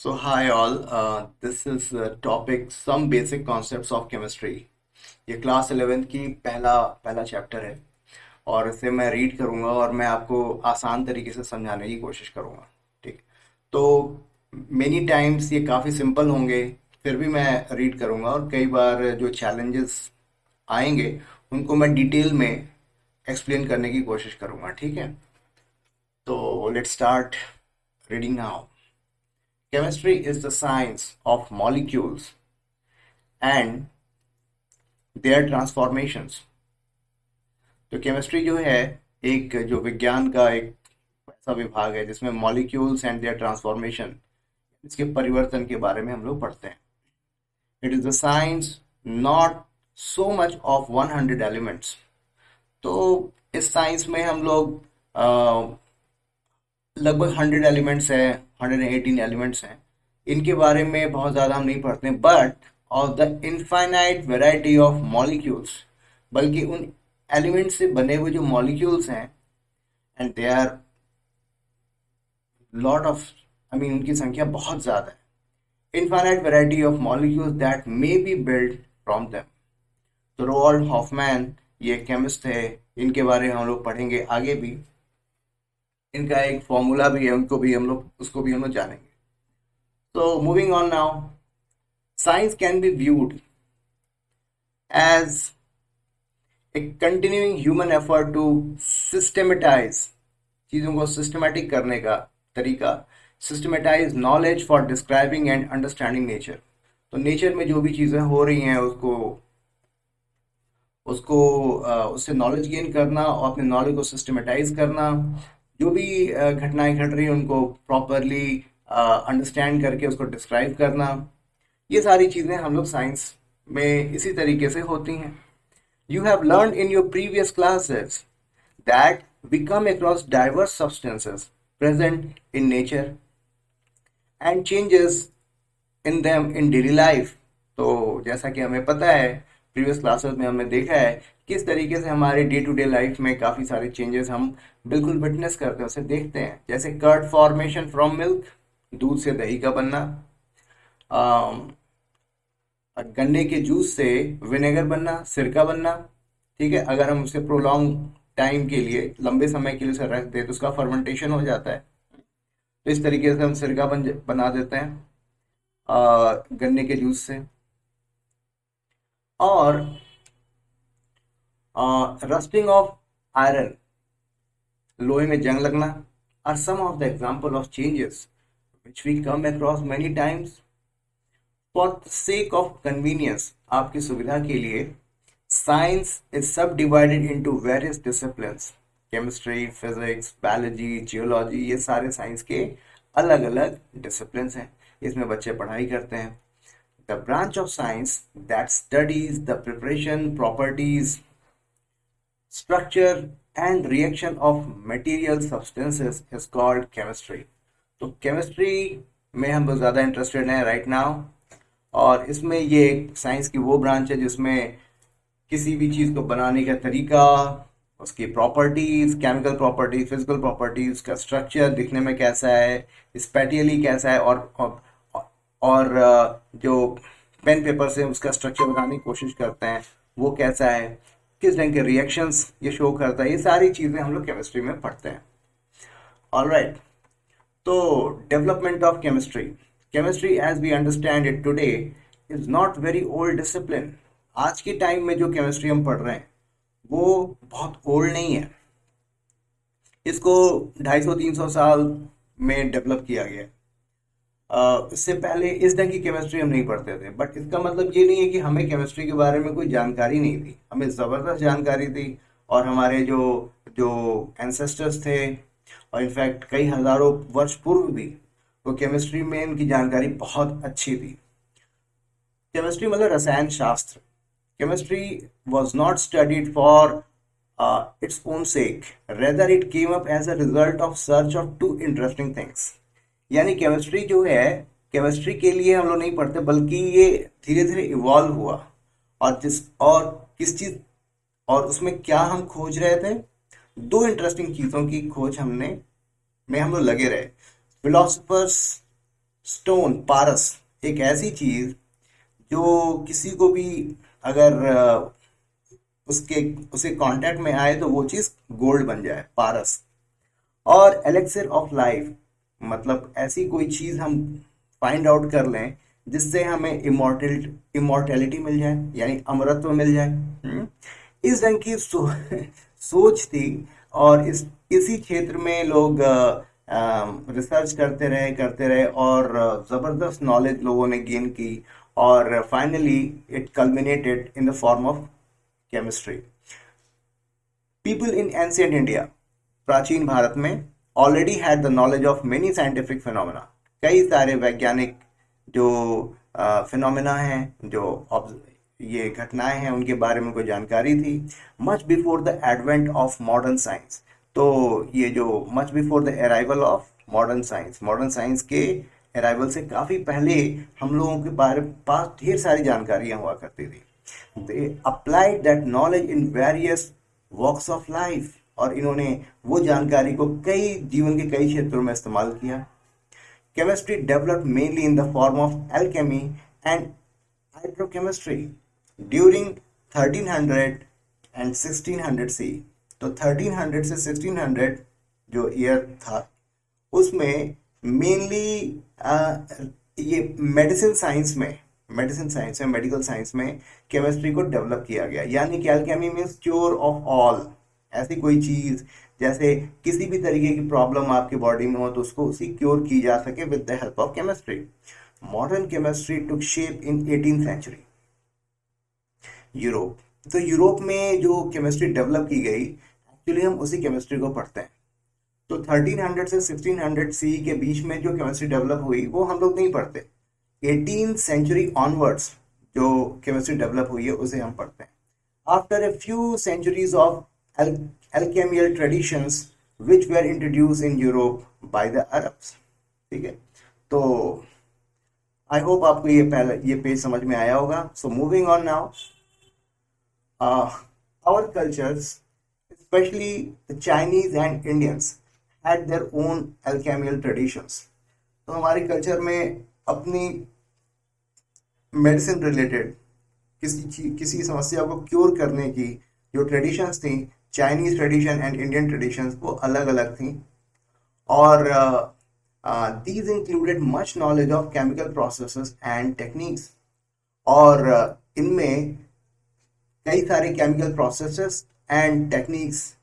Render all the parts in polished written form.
So hi all, this is topic some basic concepts of chemistry। ये class 11th की पहला पहला chapter है और इसे मैं रीड करूंगा और मैं आपको आसान तरीके से समझाने की कोशिश करूंगा। ठीक, तो मेनी टाइम्स ये काफ़ी सिंपल होंगे, फिर भी मैं रीड करूंगा और कई बार जो चैलेंजेस आएंगे उनको मैं डिटेल में एक्सप्लेन करने की कोशिश करूंगा। ठीक है, तो let's start reading now. Chemistry is the science of molecules and their transformations। तो केमिस्ट्री जो है एक जो विज्ञान का एक ऐसा विभाग है जिसमें मॉलिक्यूल्स एंड देयर ट्रांसफॉर्मेशन, इसके परिवर्तन के बारे में हम लोग पढ़ते हैं। It is the science not so much of 100 elements. तो इस साइंस में हम लोग लगभग 100 एलिमेंट्स हैं, 118 एलिमेंट्स हैं। इनके बारे में बहुत ज़्यादा हम नहीं पढ़ते, but of the infinite variety of molecules, बल्कि उन एलिमेंट से बने हुए जो मॉलिक्यूल्स हैं, and they are lot of, I mean उनकी संख्या बहुत ज़्यादा है। Infinite variety of molecules that may be build from them. तो रोवाल्ड हॉफमैन ये केमिस्ट थे, इनके बारे में हम लोग पढ़ेंगे आगे भी। इनका एक फॉर्मूला भी है, उनको भी हम लोग उसको भी हम लोग जानेंगे। So moving on now, science can be viewed as a continuing human effort to systematize, चीज़ों को सिस्टमेटिक करने का तरीका, systematise knowledge for describing and understanding nature. तो नेचर में जो भी चीज़ें हो रही हैं उसको उसको उससे नॉलेज गेन करना और अपने नॉलेज को सिस्टमेटाइज करना। जो भी घटनाएं घट रही हैं उनको प्रॉपरली अंडरस्टैंड करके उसको डिस्क्राइब करना। ये सारी चीज़ें हम लोग साइंस में इसी तरीके से होती हैं। You have learn in your previous classes that we come across diverse substances present in nature and changes in them in daily life. तो जैसा कि हमें पता है, प्रीवियस क्लासेस में हमने देखा है किस तरीके से हमारे डे टू डे लाइफ में काफ़ी सारे चेंजेस हम बिल्कुल विटनेस करते हैं, उसे देखते हैं। जैसे कर्ड फॉर्मेशन फ्रॉम मिल्क, दूध से दही का बनना, गन्ने के जूस से विनेगर बनना, सिरका बनना। ठीक है, अगर हम उसे प्रोलॉन्ग टाइम के लिए, लंबे समय के लिए उसे रख दें तो उसका फर्मेंटेशन हो जाता है। तो इस तरीके से हम सिरका बना देते हैं गन्ने के जूस से। और रस्टिंग ऑफ आयरन, लोहे में जंग लगना, are some of the example of changes which we come across many times for the sake of convenience. आपकी सुविधा के लिए science is subdivided into various disciplines. Chemistry, physics, biology, geology, ये सारे साइंस के अलग अलग डिसिप्लिन्स हैं। इसमें बच्चे पढ़ाई करते हैं। The branch of science that studies the preparation, properties, structure and reaction of material substances is called chemistry. तो केमिस्ट्री में हम लोग ज़्यादा इंटरेस्टेड हैं राइट नाउ, और इसमें ये एक साइंस की वो ब्रांच है जिसमें किसी भी चीज़ को बनाने का तरीका, उसकी properties, chemical properties, physical properties, का स्ट्रक्चर दिखने में कैसा है, स्पैटियली कैसा है, और जो पेन पेपर से उसका स्ट्रक्चर बनाने की कोशिश करते हैं वो कैसा है, किस ढंग के रिएक्शंस ये शो करता है, ये सारी चीज़ें हम लोग केमिस्ट्री में पढ़ते हैं। ऑलराइट, तो development of chemistry. Chemistry as we understand it today is not very old discipline. आज के टाइम में जो केमिस्ट्री हम पढ़ रहे हैं वो बहुत ओल्ड नहीं है। इसको 250-300 साल में डेवलप किया गया। इससे पहले इस ढंग की केमिस्ट्री हम नहीं पढ़ते थे, बट इसका मतलब ये नहीं है कि हमें केमिस्ट्री के बारे में कोई जानकारी नहीं थी। हमें ज़बरदस्त जानकारी थी, और हमारे जो जो एंसेस्टर्स थे, और इनफैक्ट कई हज़ारों वर्ष पूर्व भी, तो केमिस्ट्री में इनकी जानकारी बहुत अच्छी थी। केमिस्ट्री मतलब रसायन शास्त्र। Chemistry was not studied for its own sake, rather it came up as a result of search of two interesting things। यानी केमिस्ट्री जो है, केमिस्ट्री के लिए हम लोग नहीं पढ़ते, बल्कि ये धीरे धीरे इवॉल्व हुआ, और किस चीज, और उसमें क्या हम खोज रहे थे, दो इंटरेस्टिंग चीजों की खोज हम लोग लगे रहे। फिलोसफर्स स्टोन, पारस, एक ऐसी चीज जो किसी को भी अगर उसके उसके कांटेक्ट में आए तो वो चीज गोल्ड बन जाए, पारस। और एलेक्सिर ऑफ लाइफ, मतलब ऐसी कोई चीज हम फाइंड आउट कर लें जिससे हमें इमोर्टेलिटी मिल जाए, यानी अमरत्व मिल जाए। इस ढंग की सोच थी। और इसी क्षेत्र में लोग रिसर्च करते रहे और जबरदस्त नॉलेज लोगों ने गेन की। और finally it culminated in the form of chemistry. People in ancient India, प्राचीन भारत में, already had the knowledge of many scientific phenomena. कई सारे वैज्ञानिक जो फिनोमेना हैं, जो ये घटनाएं हैं, उनके बारे में कोई जानकारी थी। Much before the advent of modern science, तो ये जो much before the arrival of modern science के अराइवल से काफी पहले हम लोगों के बारे पास ढेर सारी जानकारियां हुआ करती थी। They applied that knowledge in various walks of life, और इन्होंने वो जानकारी को कई जीवन के कई क्षेत्रों में इस्तेमाल किया। Chemistry developed mainly in the form of alchemy and hydrochemistry during 1300 and 1600 C. तो 1300 से 1600 जो ईयर था, उसमें मेनली ये मेडिकल साइंस में केमिस्ट्री को डेवलप किया गया। यानी कि Alchemy means cure of all, ऐसी कोई चीज जैसे किसी भी तरीके की प्रॉब्लम आपके बॉडी में हो तो उसको उसी क्योर की जा सके with the help of chemistry. Modern chemistry took shape in 18th century Europe. तो यूरोप में जो केमिस्ट्री डेवलप की गई, एक्चुअली हम उसी केमिस्ट्री को पढ़ते हैं। तो 1300 से 1600 सी के बीच में जो केमिस्ट्री डेवलप हुई वो हम लोग नहीं पढ़ते। 18th सेंचुरी ऑनवर्ड्स जो केमिस्ट्री डेवलप हुई है उसे हम पढ़ते हैं। After a few centuries of alchemical traditions which were introduced in Europe by the Arabs। ठीक है, तो आई होप आपको ये पेज समझ में आया होगा। So moving on now, our cultures, especially the Chinese and Indians, had their own alchemical traditions। तो हमारे कल्चर में अपनी मेडिसिन रिलेटेड किसी समस्या को क्योर करने की जो ट्रेडिशंस थी, Chinese tradition and Indian traditions, वो अलग अलग थी। और these included much knowledge of chemical processes and techniques. और इनमें कई सारे chemical processes and techniques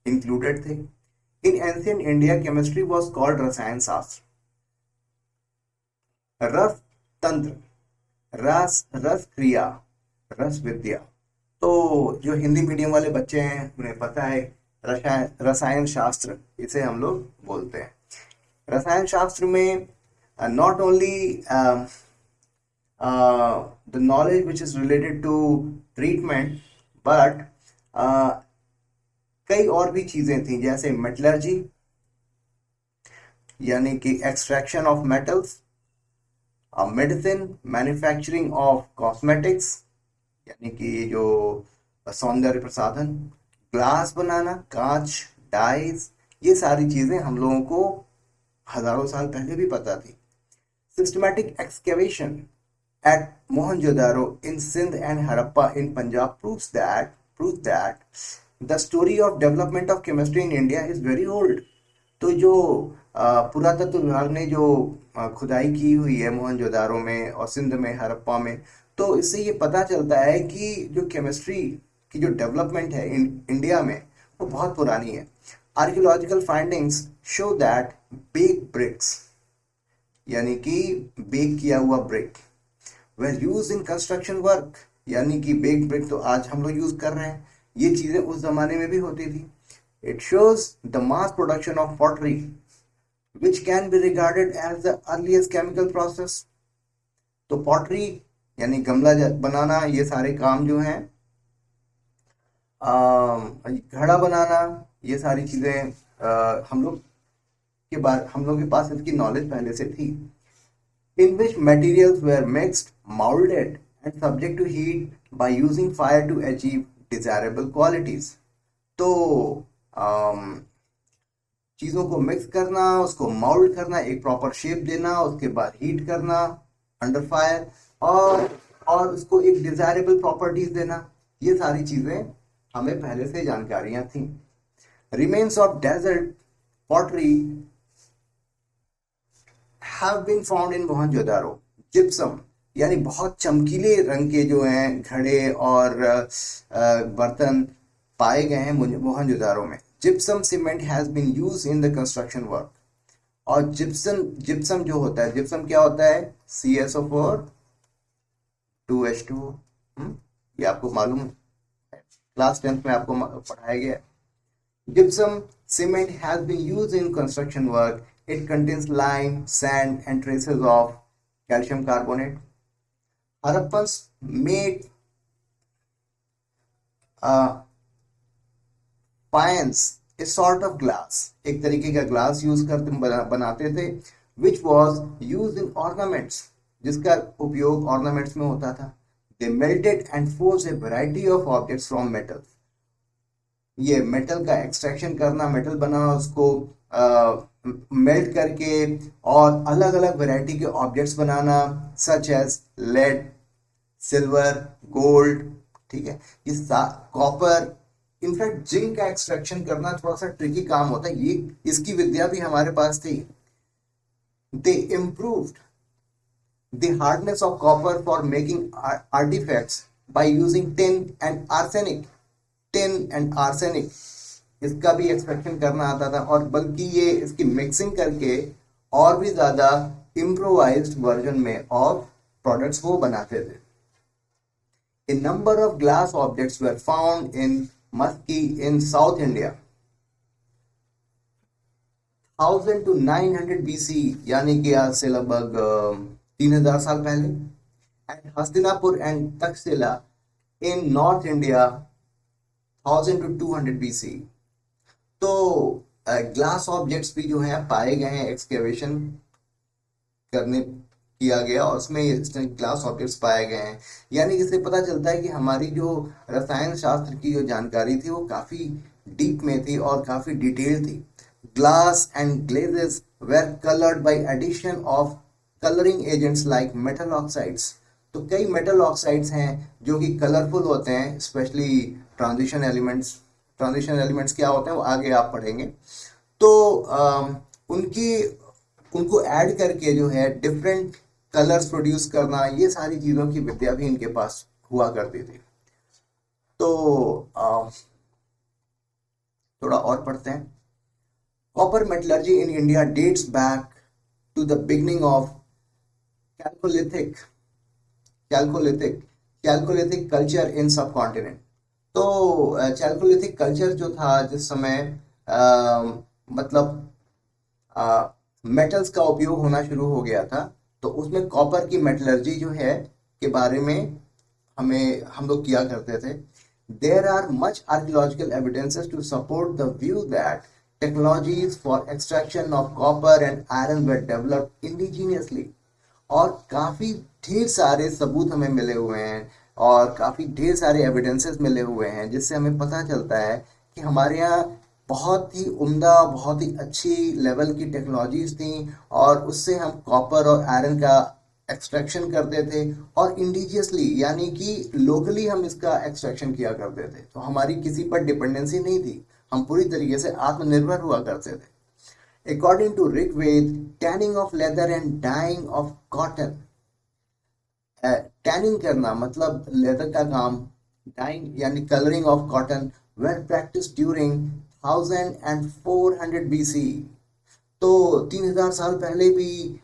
included थे। In ancient India chemistry was called Rasayan Shastra, रस तंत्र, रस क्रिया, रस विद्या। तो जो हिंदी मीडियम वाले बच्चे हैं उन्हें पता है, रसायन शास्त्र इसे हम लोग बोलते हैं। रसायन शास्त्र में not only the knowledge which is related to treatment, but कई और भी चीजें थी, जैसे मेटलर्जी यानी कि extraction of metals, medicine, manufacturing of cosmetics यानी कि जो सौंदर्य प्रसाधन, ग्लास बनाना, कांच, डाइज, ये सारी चीजें हम लोगों को हजारों साल पहले भी पता थी। Systematic excavation at Mohenjodaro in Sindh and Harappa in Punjab proves that the story of development of chemistry in India is very old। तो जो पुरातत्व विभाग ने जो खुदाई की हुई है मोहनजोदारो में और सिंध में, हड़प्पा में, तो इससे ये पता चलता है कि जो केमिस्ट्री की जो डेवलपमेंट है इंडिया में वो बहुत पुरानी है। Archaeological findings show that bake bricks यानी कि बेक किया हुआ brick were used in construction work, यानी कि बेक ब्रिक तो आज हम लोग यूज कर रहे हैं, ये चीजें उस जमाने में भी होती थी। It shows the mass production of pottery, which can be regarded as the earliest chemical process। तो पॉटरी यानी गमला बनाना, ये सारे काम जो हैं, घड़ा बनाना, ये सारी चीजें हम लोग के पास इसकी नॉलेज पहले से थी। In which materials were mixed, molded and subject to heat by using fire to achieve desirable qualities। तो चीज़ों को मिक्स करना, उसको मोल्ड करना, एक प्रॉपर शेप देना, उसके बाद हीट करना अंडर फायर, और उसको एक डिजायरेबल प्रॉपर्टीज देना, ये सारी चीज़ें हमें पहले से जानकारियां थी। Remains of desert pottery have been found in Mohenjodaro. Gypsum यानी बहुत चमकीले रंग के जो हैं घड़े और बर्तन पाए गए हैं मोहनजोदारो में। Gypsum cement has been use in the construction work. और जिप्सम जो होता है, जिप्सम क्या होता है? CSO4 2H2। ये आपको मालूम है, क्लास 10th में आपको पढ़ाया गया। Gypsum cement has been used in construction work. It contains lime, sand, and traces of calcium carbonate. Harappans made faience, a sort of glass, एक तरीके का ग्लास यूज करते बनाते थे, which was used in ornaments, जिसका उपयोग ornaments में होता था। They melted and forged a variety of objects from metals. ये मेटल का एक्सट्रैक्शन करना, मेटल बनाना, उसको मेल्ट करके और अलग अलग वैरायटी के ऑब्जेक्ट्स बनाना, such as lead, silver, gold, ठीक है, ये कॉपर, इनफैक्ट जिंक का एक्सट्रैक्शन करना थोड़ा सा ट्रिकी काम होता है, ये इसकी विद्या भी हमारे पास थी। They improved the hardness of copper for making artefacts by using tin and arsenic. Tin and arsenic, इसका भी एक्सट्रैक्शन करना आता था, और बल्कि ये इसकी मिक्सिंग करके और भी ज्यादा इम्प्रोवाइज्ड वर्जन में ऑफ प्रोडक्ट्स वो बनाते थे। A number of glass objects were found in Maski in South India 1000 to 900 BC, यानी कि आज से लगभग 3000 साल पहले, and Hastinapur and Takshashila in north India 1000 to 200 BC। तो ग्लास ऑब्जेक्ट्स भी जो है पाए गए हैं, एक्सकेवेशन करने किया गया और उसमें इसमें ग्लास ऑब्जेक्ट्स पाए गए हैं, यानी इससे पता चलता है कि हमारी जो रसायन शास्त्र की जो जानकारी थी वो काफी डीप में थी और काफी डिटेल थी। Glass and glazes were coloured by addition of colouring agents like metal oxides. तो कई मेटल ऑक्साइड्स हैं जो कि कलरफुल होते हैं, specially transition elements. Transition elements क्या होते हैं वो आगे आप पढ़ेंगे। तो उनको ऐड करके जो है डिफरेंट कलर्स प्रोड्यूस करना, ये सारी चीज़ों की विद्या भी इनके पास हुआ करती थी। तो थोड़ा और पढ़ते हैं। Copper metallurgy in India dates back to the beginning of chalcolithic culture in subcontinent. तो कैल्कोलिथिक कल्चर जो था, जिस समय मतलब मेटल्स का उपयोग होना शुरू हो गया था, तो उसमें कॉपर की मेटलर्जी जो है के बारे में हम लोग किया करते थे। There are much archaeological evidences to support the view that technologies for extraction of copper and iron were developed indigenously. और काफी ढेर सारे सबूत हमें मिले हुए हैं और काफी ढेर सारे एविडेंसेस मिले हुए हैं, जिससे हमें पता चलता है कि हमारे यहाँ बहुत ही उम्दा, बहुत ही अच्छी लेवल की टेक्नोलॉजीज थी, और उससे हम कॉपर और आयरन का एक्सट्रैक्शन करते थे, और इंडिजियसली यानी कि लोकली हम इसका एक्सट्रैक्शन किया करते थे। तो हमारी किसी पर डिपेंडेंसी नहीं थी, हम पूरी तरीके से आत्मनिर्भर हुआ करते थे। According to Rigved, tanning of leather and dyeing of cotton, tanning करना मतलब लेदर का काम, डाइंग यानी colouring of cotton, were practiced during 1400 BC। तो 3000 साल पहले भी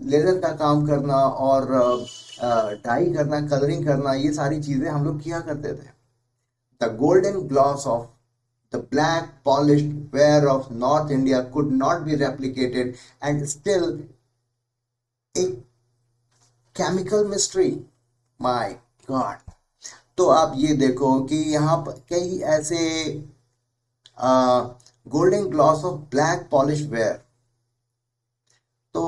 लेदर का काम करना और डाई करना, कलरिंग करना, ये सारी चीजें हम लोग किया करते थे। The golden gloss of the black polished ware of North India could not be replicated and still a chemical mystery. My God! तो आप ये देखो कि यहाँ पर कई ऐसे golden gloss of black polish ware, तो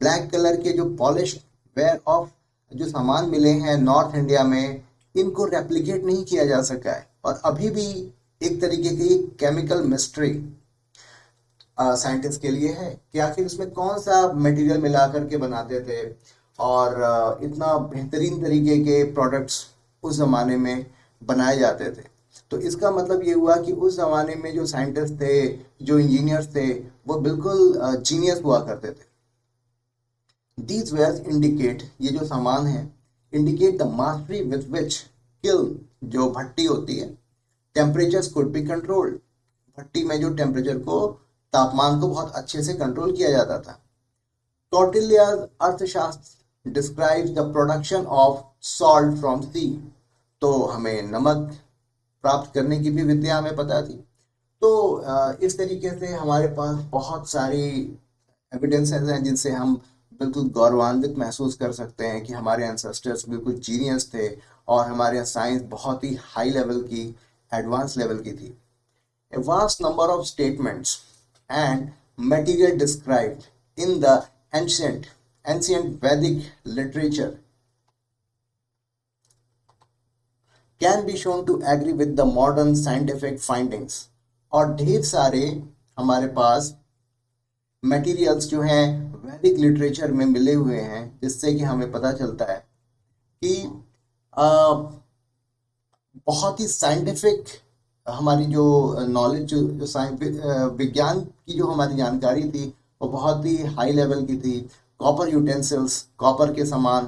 ब्लैक कलर के जो पॉलिश वेयर ऑफ जो सामान मिले हैं नॉर्थ इंडिया में, इनको रेप्लिकेट नहीं किया जा सका है, और अभी भी एक तरीके की केमिकल मिस्ट्री। साइंटिस्ट के लिए है कि आखिर इसमें कौन सा मटेरियल मिला करके बनाते थे और इतना बेहतरीन तरीके के प्रोडक्ट्स उस ज़माने में बनाए जाते थे। तो इसका मतलब ये हुआ कि उस ज़माने में जो साइंटिस्ट थे, जो इंजीनियर्स थे, वो बिल्कुल जीनियस हुआ करते थे। These wares indicate, ये जो सामान है, indicate the mastery with which kiln, जो भट्टी होती है, temperatures could be controlled, भट्टी में जो टेम्परेचर को, तापमान को बहुत अच्छे से कंट्रोल किया जाता था। Kautilya's अर्थशास्त्र describes the production of salt from sea, तो हमें नमक प्राप्त करने की भी विद्या हमें पता थी। तो इस तरीके से हमारे पास बहुत सारी एविडेंसेस हैं जिनसे हम बिल्कुल गौरवान्वित महसूस कर सकते हैं कि हमारे एंसेस्टर्स बिल्कुल जीनियस थे और हमारे यहाँ साइंस बहुत ही हाई लेवल की, एडवांस लेवल की थी। A vast number of statements and material described in the ancient Vedic literature can be shown to agree with the modern scientific findings, और ढेर सारे हमारे पास मटेरियल्स जो हैं वैदिक लिटरेचर में मिले हुए हैं जिससे कि हमें पता चलता है कि बहुत ही साइंटिफिक हमारी जो नॉलेज, जो विज्ञान की जो हमारी जानकारी थी वो बहुत ही हाई लेवल की थी। कॉपर यूटेंसिल्स, कॉपर के सामान,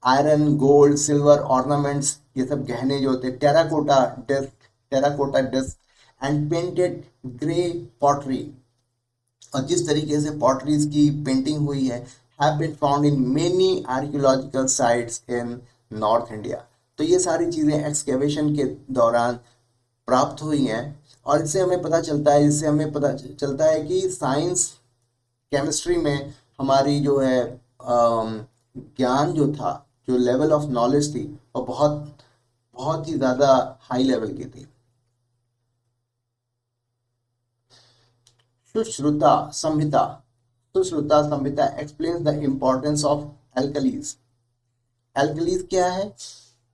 आयरन, गोल्ड, सिल्वर ऑर्नामेंट्स, ये सब गहने जो होते, terracotta disc and painted grey pottery, और जिस तरीके से पॉटरीज की पेंटिंग हुई है, have been found in many archaeological sites in north India. तो ये सारी चीज़ें एक्सकेवेशन के दौरान प्राप्त हुई हैं और इससे हमें पता चलता है कि साइंस, केमिस्ट्री में हमारी जो है ज्ञान जो था, जो लेवल ऑफ नॉलेज थी, वो बहुत बहुत ही ज़्यादा हाई लेवल की थी। Sushruta Samhita explains the importance of alkalis. Alkalis क्या है?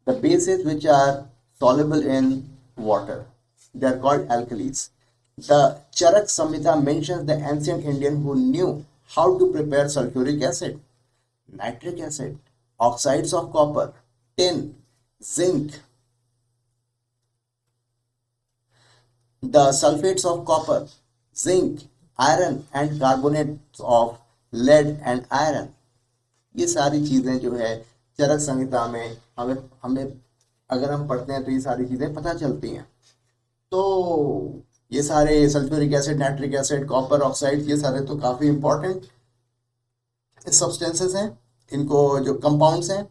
The bases which are soluble in water, they are called alkalis. The Charak Samhita mentions the ancient Indian who knew how to prepare sulfuric acid, nitric acid, oxides of copper, tin, zinc, the sulfates of copper, zinc, iron and carbonates of lead and iron. ये सारी चीज़ें जो है चरक संहिता में हमें अगर हम पढ़ते हैं तो ये सारी चीज़ें पता चलती हैं। तो ये सारे sulphuric acid, nitric acid, copper oxide, ये सारे तो काफ़ी इम्पोर्टेंट सब्सटेंसेस हैं, इनको जो कंपाउंड्स हैं,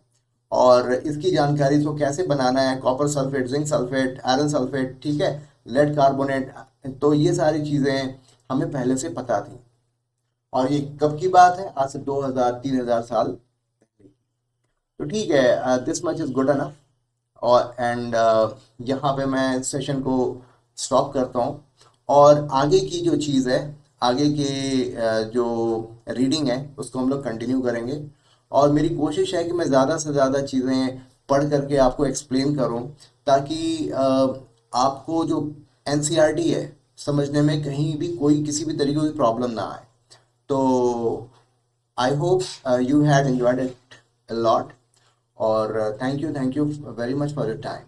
और इसकी जानकारी इसको कैसे बनाना है, copper sulphate, zinc sulphate, iron sulphate, ठीक है, लेड कार्बोनेट, तो ये सारी चीज़ें हमें पहले से पता थी। और ये कब की बात है? आज से 2000-3000 साल। तो ठीक है, this much is good enough, और एंड यहाँ पे मैं सेशन को स्टॉप करता हूँ और आगे की जो चीज़ है, आगे के जो रीडिंग है उसको हम लोग कंटिन्यू करेंगे। और मेरी कोशिश है कि मैं ज़्यादा से ज़्यादा चीज़ें पढ़ करके आपको एक्सप्लेन करूँ ताकि आपको जो एनसीईआरटी है समझने में कहीं भी कोई किसी भी तरीके की प्रॉब्लम ना आए। तो I hope you had enjoyed it a lot, और thank you very much for your time.